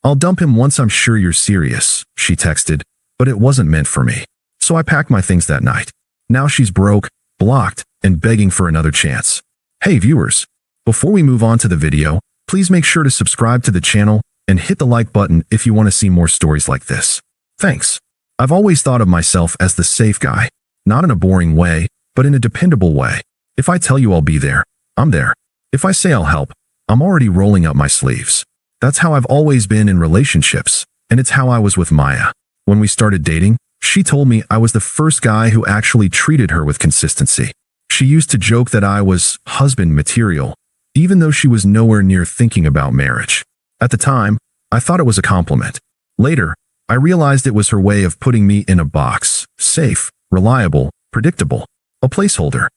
"I'll dump him once I'm sure you're serious," she texted, but it wasn't meant for me. So I packed my things that night. Now she's broke, blocked, and begging for another chance. Hey viewers, before we move on to the video, please make sure to subscribe to the channel and hit the like button if you want to see more stories like this. Thanks. I've always thought of myself as the safe guy, not in a boring way, but in a dependable way. If I tell you I'll be there, I'm there. If I say I'll help, I'm already rolling up my sleeves. That's how I've always been in relationships, and it's how I was with Maya. When we started dating, she told me I was the first guy who actually treated her with consistency. She used to joke that I was husband material, even though she was nowhere near thinking about marriage. At the time, I thought it was a compliment. Later, I realized it was her way of putting me in a box: safe, reliable, predictable, a placeholder.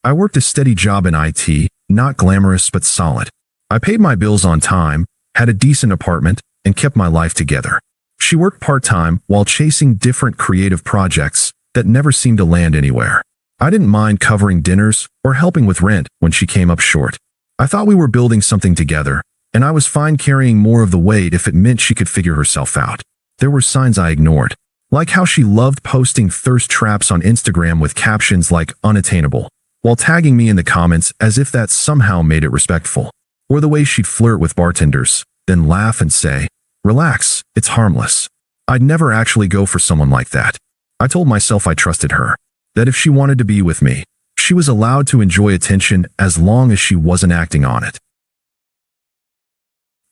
I worked a steady job in IT, not glamorous but solid. I paid my bills on time, had a decent apartment, and kept my life together. She worked part-time while chasing different creative projects that never seemed to land anywhere. I didn't mind covering dinners or helping with rent when she came up short. I thought we were building something together, and I was fine carrying more of the weight if it meant she could figure herself out. There were signs I ignored, like how she loved posting thirst traps on Instagram with captions like unattainable, while tagging me in the comments as if that somehow made it respectful. Or the way she'd flirt with bartenders, then laugh and say, "Relax, it's harmless." I'd never actually go for someone like that. I told myself I trusted her, that if she wanted to be with me, she was allowed to enjoy attention as long as she wasn't acting on it.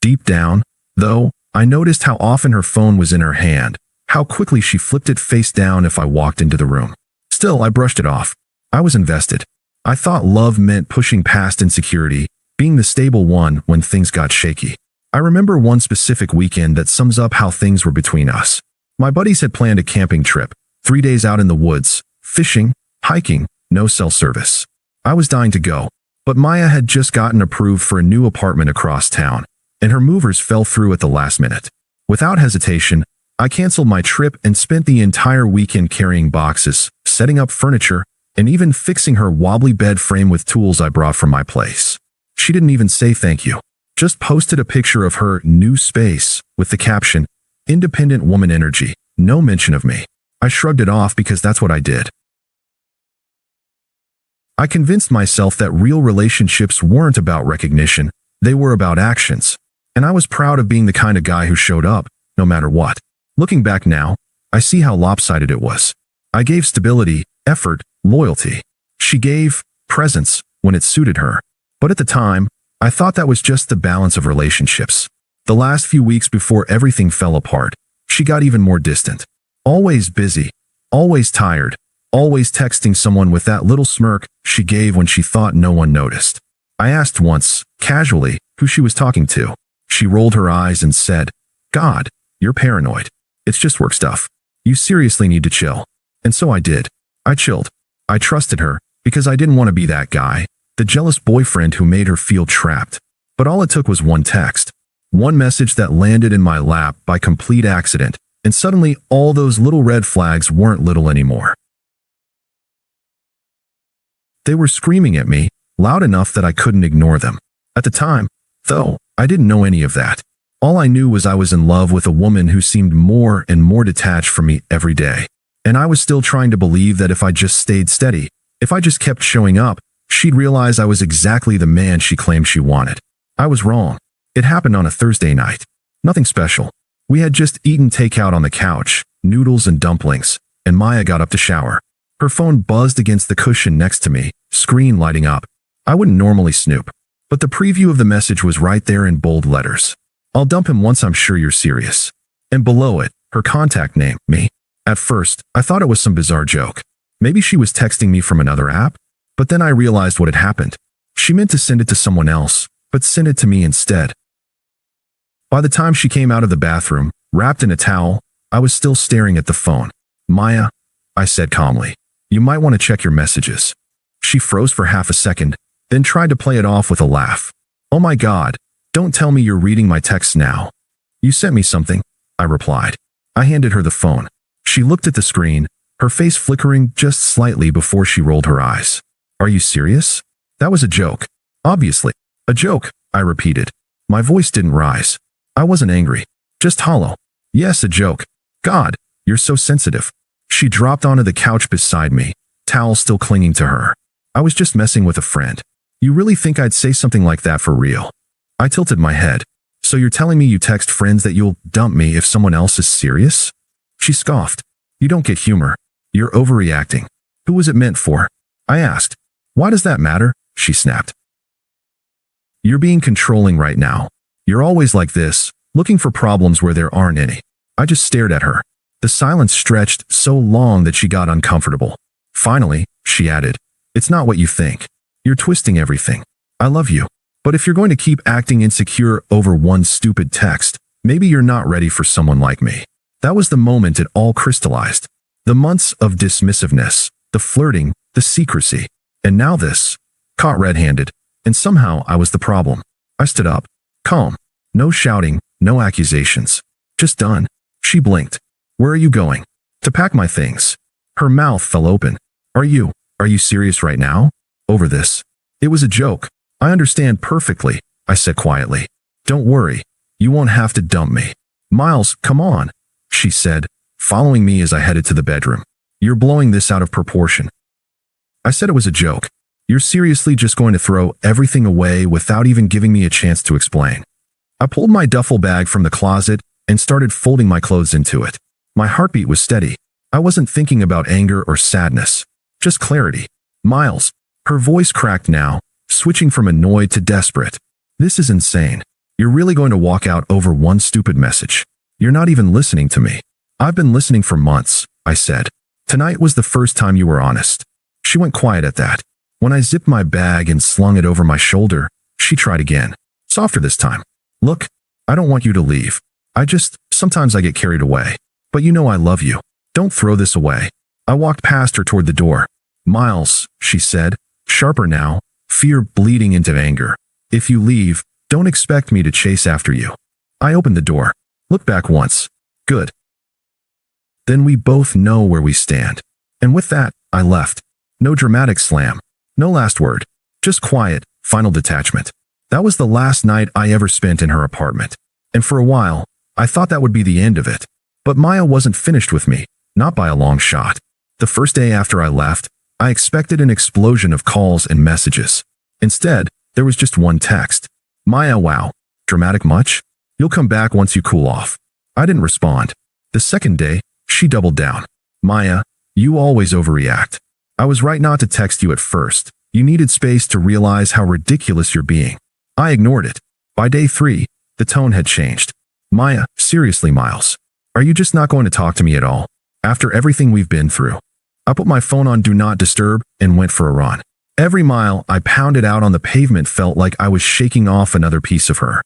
Deep down, though, I noticed how often her phone was in her hand, how quickly she flipped it face down if I walked into the room. Still, I brushed it off. I was invested. I thought love meant pushing past insecurity, being the stable one when things got shaky. I remember one specific weekend that sums up how things were between us. My buddies had planned a camping trip, 3 days out in the woods, fishing, hiking, no cell service. I was dying to go, but Maya had just gotten approved for a new apartment across town, and her movers fell through at the last minute. Without hesitation, I canceled my trip and spent the entire weekend carrying boxes, setting up furniture, and even fixing her wobbly bed frame with tools I brought from my place. She didn't even say thank you, just posted a picture of her new space with the caption, "Independent woman energy," no mention of me. I shrugged it off because that's what I did. I convinced myself that real relationships weren't about recognition, they were about actions. And I was proud of being the kind of guy who showed up, no matter what. Looking back now, I see how lopsided it was. I gave stability, effort, loyalty. She gave presence when it suited her. But at the time, I thought that was just the balance of relationships. The last few weeks before everything fell apart, she got even more distant. Always busy, always tired, always texting someone with that little smirk she gave when she thought no one noticed. I asked once, casually, who she was talking to. She rolled her eyes and said, "God, you're paranoid. It's just work stuff. You seriously need to chill." And so I did. I chilled. I trusted her because I didn't want to be that guy, the jealous boyfriend who made her feel trapped. But all it took was one text, one message that landed in my lap by complete accident, and suddenly all those little red flags weren't little anymore. They were screaming at me, loud enough that I couldn't ignore them. At the time, though, I didn't know any of that. All I knew was I was in love with a woman who seemed more and more detached from me every day. And I was still trying to believe that if I just stayed steady, if I just kept showing up, she'd realize I was exactly the man she claimed she wanted. I was wrong. It happened on a Thursday night. Nothing special. We had just eaten takeout on the couch, noodles and dumplings, and Maya got up to shower. Her phone buzzed against the cushion next to me, screen lighting up. I wouldn't normally snoop, but the preview of the message was right there in bold letters. "I'll dump him once I'm sure you're serious." And below it, her contact name, me. At first, I thought it was some bizarre joke. Maybe she was texting me from another app? But then I realized what had happened. She meant to send it to someone else, but sent it to me instead. By the time she came out of the bathroom, wrapped in a towel, I was still staring at the phone. "Maya," I said calmly, "you might want to check your messages." She froze for half a second, then tried to play it off with a laugh. "Oh my God, don't tell me you're reading my texts now." "You sent me something," I replied. I handed her the phone. She looked at the screen, her face flickering just slightly before she rolled her eyes. "Are you serious?" "That was a joke." "Obviously. A joke," I repeated. My voice didn't rise. I wasn't angry. Just hollow. Yes, a joke. God, you're so sensitive. She dropped onto the couch beside me, towel still clinging to her. I was just messing with a friend. You really think I'd say something like that for real? I tilted my head. So you're telling me you text friends that you'll dump me if someone else is serious? She scoffed. You don't get humor. You're overreacting. Who was it meant for? I asked. Why does that matter? She snapped. You're being controlling right now. You're always like this, looking for problems where there aren't any. I just stared at her. The silence stretched so long that she got uncomfortable. Finally, she added, it's not what you think. You're twisting everything. I love you. But if you're going to keep acting insecure over one stupid text, maybe you're not ready for someone like me. That was the moment it all crystallized. The months of dismissiveness, the flirting, the secrecy, and now this. Caught red-handed, and somehow I was the problem. I stood up. Calm. No shouting, no accusations. Just done. She blinked. Where are you going? To pack my things. Her mouth fell open. Are you serious right now? Over this? It was a joke. I understand perfectly, I said quietly. Don't worry. You won't have to dump me. Miles, come on, she said, following me as I headed to the bedroom. You're blowing this out of proportion. I said it was a joke. You're seriously just going to throw everything away without even giving me a chance to explain. I pulled my duffel bag from the closet and started folding my clothes into it. My heartbeat was steady. I wasn't thinking about anger or sadness. Just clarity. Miles. Her voice cracked now, switching from annoyed to desperate. This is insane. You're really going to walk out over one stupid message. You're not even listening to me. I've been listening for months, I said. Tonight was the first time you were honest. She went quiet at that. When I zipped my bag and slung it over my shoulder, she tried again. Softer this time. Look, I don't want you to leave. Sometimes I get carried away. But you know I love you. Don't throw this away. I walked past her toward the door. Miles, she said, sharper now, fear bleeding into anger. If you leave, don't expect me to chase after you. I opened the door. Look back once. Good. Then we both know where we stand. And with that, I left. No dramatic slam. No last word. Just quiet, final detachment. That was the last night I ever spent in her apartment. And for a while, I thought that would be the end of it. But Maya wasn't finished with me, not by a long shot. The first day after I left, I expected an explosion of calls and messages. Instead, there was just one text. Maya, wow. Dramatic much? You'll come back once you cool off. I didn't respond. The second day, she doubled down. Maya, you always overreact. I was right not to text you at first. You needed space to realize how ridiculous you're being. I ignored it. By day 3, the tone had changed. Maya, seriously, Miles. Are you just not going to talk to me at all? After everything we've been through. I put my phone on Do Not Disturb and went for a run. Every mile I pounded out on the pavement felt like I was shaking off another piece of her.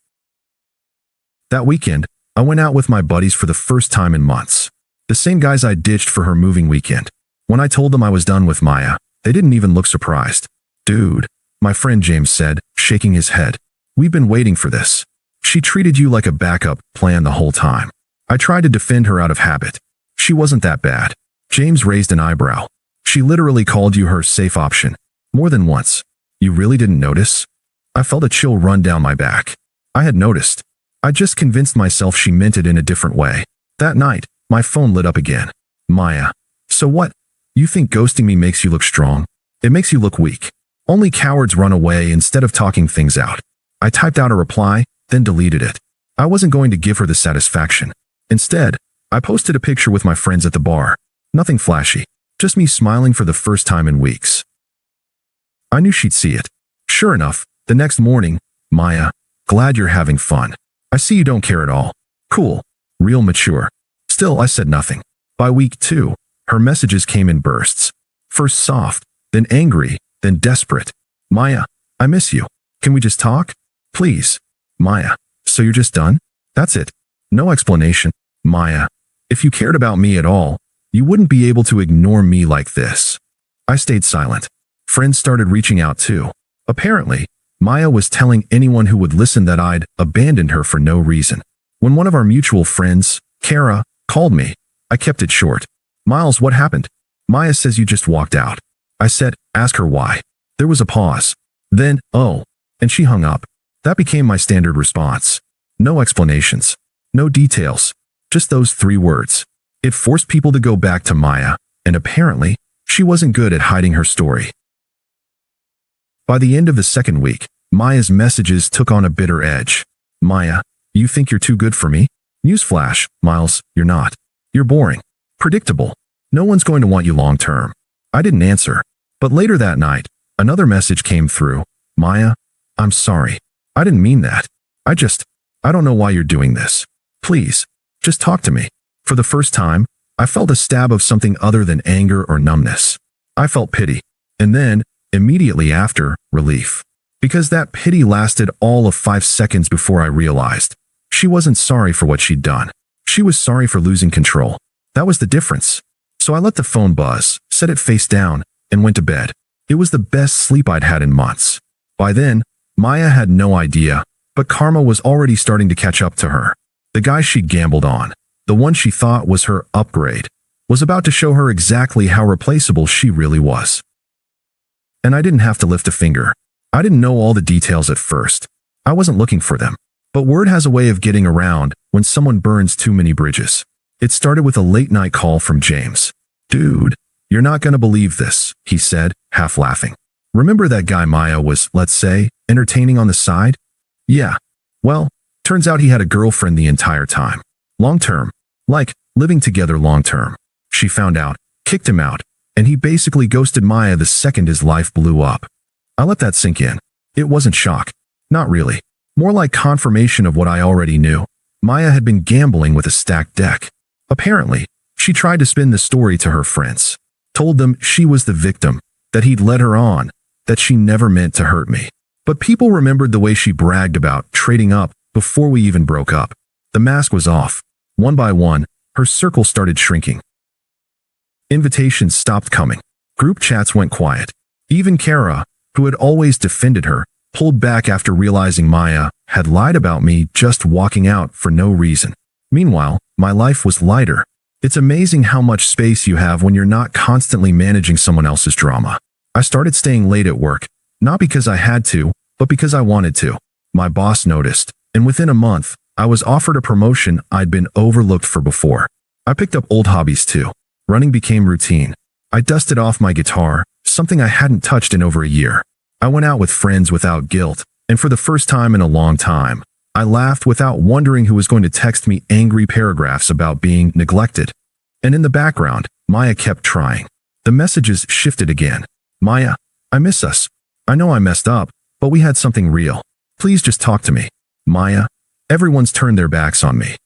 That weekend, I went out with my buddies for the first time in months. The same guys I ditched for her moving weekend. When I told them I was done with Maya, they didn't even look surprised. Dude, my friend James said, shaking his head. We've been waiting for this. She treated you like a backup plan the whole time. I tried to defend her out of habit. She wasn't that bad. James raised an eyebrow. She literally called you her safe option. More than once. You really didn't notice? I felt a chill run down my back. I had noticed. I just convinced myself she meant it in a different way. That night, my phone lit up again. Maya. So what? You think ghosting me makes you look strong? It makes you look weak. Only cowards run away instead of talking things out. I typed out a reply, then deleted it. I wasn't going to give her the satisfaction. Instead, I posted a picture with my friends at the bar. Nothing flashy. Just me smiling for the first time in weeks. I knew she'd see it. Sure enough, the next morning, Maya, glad you're having fun. I see you don't care at all. Cool. Real mature. Still, I said nothing. By week 2, her messages came in bursts. First soft, then angry, then desperate. Maya, I miss you. Can we just talk? Please. Maya, so you're just done? That's it. No explanation. Maya, if you cared about me at all, you wouldn't be able to ignore me like this. I stayed silent. Friends started reaching out too. Apparently, Maya was telling anyone who would listen that I'd abandoned her for no reason. When one of our mutual friends, Kara, called me, I kept it short. Miles, what happened? Maya says you just walked out. I said, ask her why. There was a pause. Then, oh, and she hung up. That became my standard response. No explanations. No details. Just those 3 words. It forced people to go back to Maya, and apparently, she wasn't good at hiding her story. By the end of the 2nd week, Maya's messages took on a bitter edge. Maya, you think you're too good for me? Newsflash, Miles, you're not. You're boring. Predictable. No one's going to want you long term. I didn't answer. But later that night, another message came through. Maya, I'm sorry. I didn't mean that. I don't know why you're doing this. Please, just talk to me. For the first time, I felt a stab of something other than anger or numbness. I felt pity. And then, immediately after, relief. Because that pity lasted all of 5 seconds before I realized. She wasn't sorry for what she'd done. She was sorry for losing control. That was the difference. So I let the phone buzz, set it face down, and went to bed. It was the best sleep I'd had in months. By then, Maya had no idea, but karma was already starting to catch up to her. The guy she'd gambled on, the one she thought was her upgrade, was about to show her exactly how replaceable she really was. And I didn't have to lift a finger. I didn't know all the details at first. I wasn't looking for them. But word has a way of getting around when someone burns too many bridges. It started with a late-night call from James. Dude, you're not gonna believe this, he said, half laughing. Remember that guy Maya was, let's say, entertaining on the side? Yeah. Well, turns out he had a girlfriend the entire time. Long-term. Like, living together long-term. She found out, kicked him out, and he basically ghosted Maya the second his life blew up. I let that sink in. It wasn't shock. Not really. More like confirmation of what I already knew. Maya had been gambling with a stacked deck. Apparently, she tried to spin the story to her friends. Told them she was the victim, that he'd led her on, that she never meant to hurt me. But people remembered the way she bragged about trading up before we even broke up. The mask was off. One by one, her circle started shrinking. Invitations stopped coming. Group chats went quiet. Even Kara, who had always defended her, pulled back after realizing Maya had lied about me just walking out for no reason. Meanwhile, my life was lighter. It's amazing how much space you have when you're not constantly managing someone else's drama. I started staying late at work, not because I had to, but because I wanted to. My boss noticed, and within a month, I was offered a promotion I'd been overlooked for before. I picked up old hobbies too. Running became routine. I dusted off my guitar, something I hadn't touched in over a year. I went out with friends without guilt, and for the first time in a long time, I laughed without wondering who was going to text me angry paragraphs about being neglected. And in the background, Maya kept trying. The messages shifted again. Maya, I miss us. I know I messed up, but we had something real. Please just talk to me. Maya, everyone's turned their backs on me.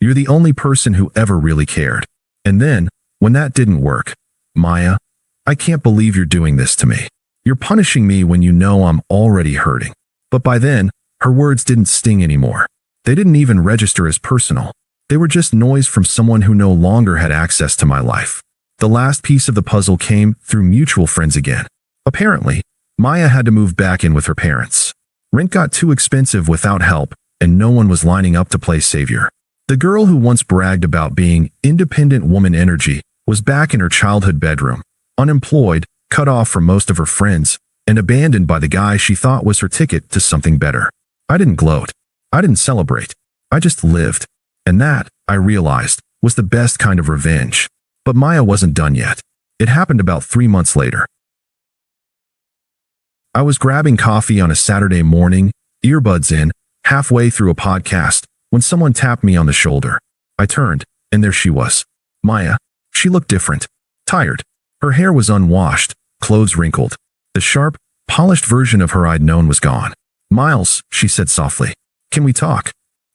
You're the only person who ever really cared. And then, when that didn't work, Maya, I can't believe you're doing this to me. You're punishing me when you know I'm already hurting. But by then, her words didn't sting anymore. They didn't even register as personal. They were just noise from someone who no longer had access to my life. The last piece of the puzzle came through mutual friends again. Apparently, Maya had to move back in with her parents. Rent got too expensive without help, and no one was lining up to play savior. The girl who once bragged about being independent woman energy was back in her childhood bedroom, unemployed, cut off from most of her friends, and abandoned by the guy she thought was her ticket to something better. I didn't gloat. I didn't celebrate. I just lived. And that, I realized, was the best kind of revenge. But Maya wasn't done yet. It happened about 3 months later. I was grabbing coffee on a Saturday morning, earbuds in, halfway through a podcast, when someone tapped me on the shoulder. I turned, and there she was. Maya. She looked different. Tired. Her hair was unwashed, clothes wrinkled. The sharp, polished version of her I'd known was gone. Miles, she said softly. Can we talk?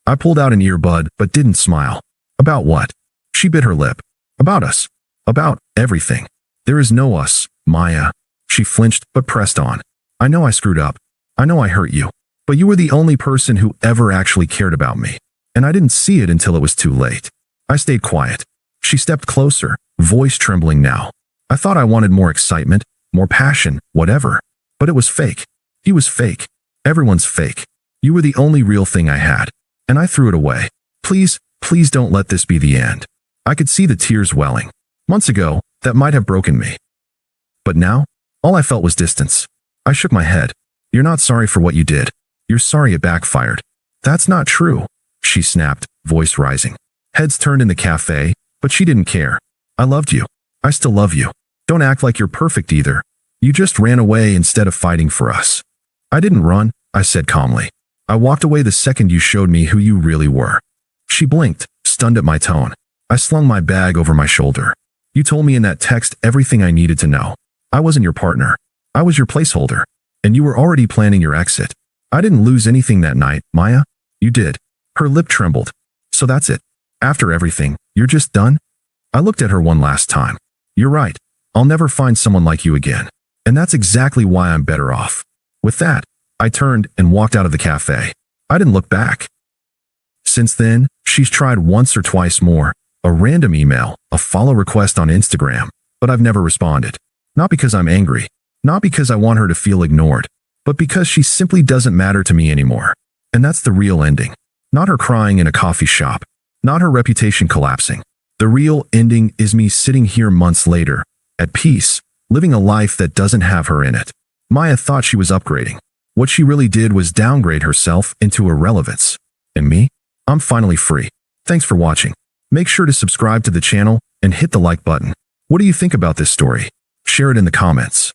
I pulled out an earbud, but didn't smile. About what? She bit her lip. About us. About everything. There is no us, Maya. She flinched, but pressed on. I know I screwed up. I know I hurt you. But you were the only person who ever actually cared about me. And I didn't see it until it was too late. I stayed quiet. She stepped closer, voice trembling now. I thought I wanted more excitement, more passion, whatever. But it was fake. He was fake. Everyone's fake. You were the only real thing I had. And I threw it away. Please, please don't let this be the end. I could see the tears welling. Months ago, that might have broken me. But now, all I felt was distance. I shook my head. You're not sorry for what you did. You're sorry it backfired. That's not true, she snapped, voice rising. Heads turned in the cafe, but she didn't care. I loved you. I still love you. Don't act like you're perfect either. You just ran away instead of fighting for us. I didn't run, I said calmly. I walked away the second you showed me who you really were. She blinked, stunned at my tone. I slung my bag over my shoulder. You told me in that text everything I needed to know. I wasn't your partner. I was your placeholder. And you were already planning your exit. I didn't lose anything that night, Maya. You did. Her lip trembled. So that's it. After everything, you're just done? I looked at her one last time. You're right. I'll never find someone like you again. And that's exactly why I'm better off. With that, I turned and walked out of the cafe. I didn't look back. Since then, she's tried once or twice more, a random email, a follow request on Instagram, but I've never responded. Not because I'm angry, not because I want her to feel ignored, but because she simply doesn't matter to me anymore. And that's the real ending. Not her crying in a coffee shop, not her reputation collapsing. The real ending is me sitting here months later, at peace, living a life that doesn't have her in it. Maya thought she was upgrading. What she really did was downgrade herself into irrelevance. And me? I'm finally free. Thanks for watching. Make sure to subscribe to the channel and hit the like button. What do you think about this story? Share it in the comments.